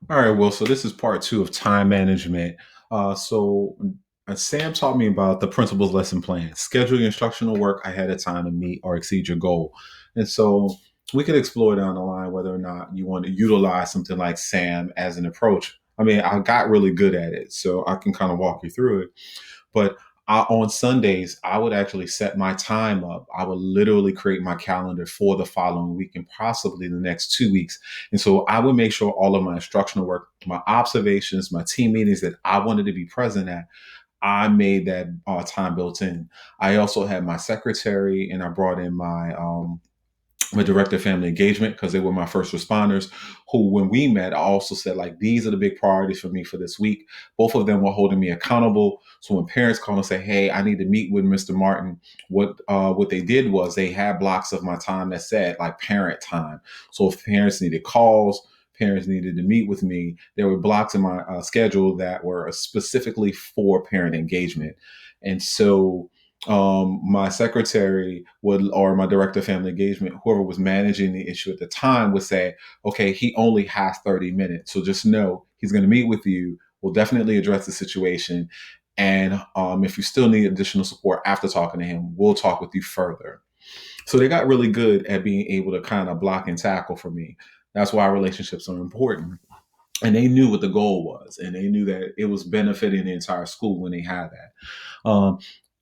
All right, well, so this is part two of time management. Sam taught me about the principles lesson plan. Schedule your instructional work ahead of time to meet or exceed your goal. And so we could explore down the line whether or not you want to utilize something like Sam as an approach. I mean, I got really good at it, so I can kind of walk you through it. But on Sundays, I would actually set my time up. I would literally create my calendar for the following week and possibly the next 2 weeks. And so I would make sure all of my instructional work, my observations, my team meetings that I wanted to be present at, I made that time built in. I also had my secretary and I brought in my director of family engagement because they were my first responders who when we met I also said like these are the big priorities for me for this week. Both of them were holding me accountable, so when parents call and say, hey, I need to meet with Mr. Martin, what they did was they had blocks of my time that said like parent time. So if parents needed calls, parents needed to meet with me, there were blocks in my schedule that were specifically for parent engagement. And so my secretary would, or my director of family engagement, whoever was managing the issue at the time, would say, okay, he only has 30 minutes. So just know he's going to meet with you. We'll definitely address the situation. And if you still need additional support after talking to him, we'll talk with you further. So they got really good at being able to kind of block and tackle for me. That's why relationships are important. And they knew what the goal was, and they knew that it was benefiting the entire school when they had that.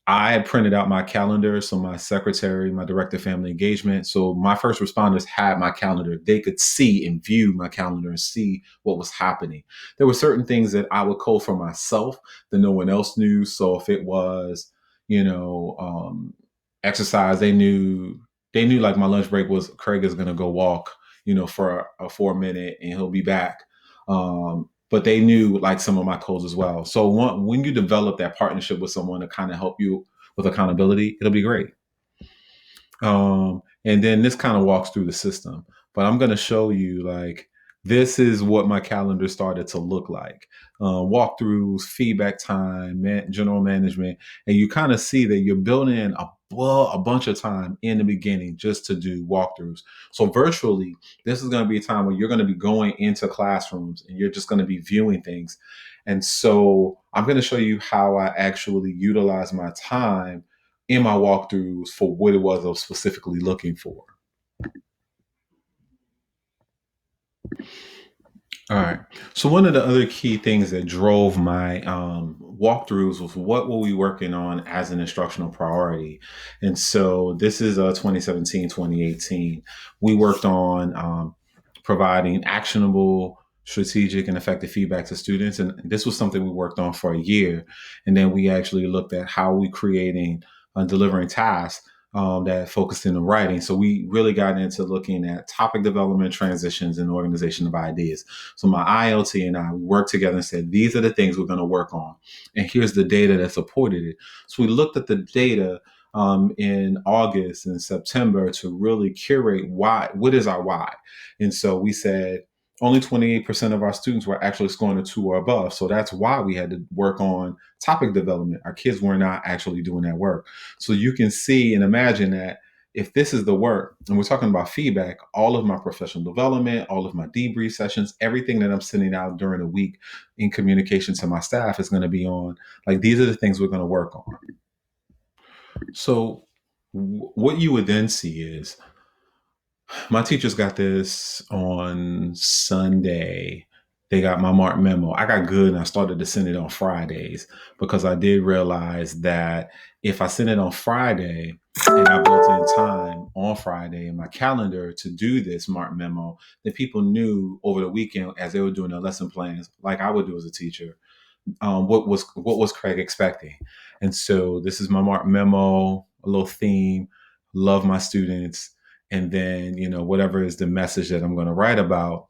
I had printed out my calendar. So my secretary, my director of family engagement. So my first responders had my calendar. They could see and view my calendar and see what was happening. There were certain things that I would code for myself that no one else knew. So if it was, you know, exercise, they knew like my lunch break was Craig is gonna go walk, for a minute and he'll be back. But they knew like some of my codes as well. So when you develop that partnership with someone to kind of help you with accountability, it'll be great. And then this kind of walks through the system, but I'm going to show you like this is what my calendar started to look like. Walkthroughs, feedback time, general management, and you kind of see that you're building in a bunch of time in the beginning just to do walkthroughs. So virtually, this is going to be a time where you're going to be going into classrooms and you're just going to be viewing things. And so I'm going to show you how I actually utilize my time in my walkthroughs for what it was I was specifically looking for. All right. So one of the other key things that drove my walkthroughs was what were we working on as an instructional priority. And so this is 2017, 2018. We worked on providing actionable, strategic, and effective feedback to students. And this was something we worked on for a year. And then we actually looked at how we creating delivering tasks that focused in the writing. So we really got into looking at topic development, transitions, and organization of ideas. So my ILT and I we worked together and said, these are the things we're going to work on. And here's the data that supported it. So we looked at the data in August and September to really curate what is our why. And so we said, only 28% of our students were actually scoring a 2 or above. So that's why we had to work on topic development. Our kids were not actually doing that work. So you can see and imagine that if this is the work, and we're talking about feedback, all of my professional development, all of my debrief sessions, everything that I'm sending out during the week in communication to my staff is going to be on like these are the things we're going to work on. So what you would then see is my teachers got this on Sunday. They got my mark memo. I got good and I started to send it on Fridays because I did realize that if I send it on Friday and I built in time on Friday in my calendar to do this mark memo, then people knew over the weekend as they were doing their lesson plans, like I would do as a teacher, what was Craig expecting. And so this is my mark memo, a little theme, love my students, and then whatever is the message that I'm going to write about.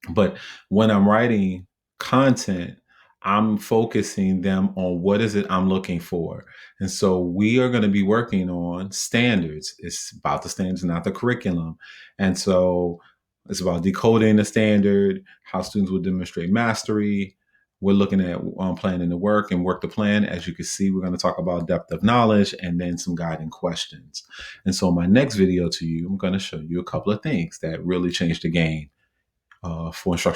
But when I'm writing content, I'm focusing them on what is it I'm looking for. And so we are going to be working on standards. It's about the standards, not the curriculum. And so it's about decoding the standard, how students will demonstrate mastery. We're looking at planning the work and work the plan. As you can see, we're going to talk about depth of knowledge and then some guiding questions. And so my next video to you, I'm going to show you a couple of things that really changed the game for instructional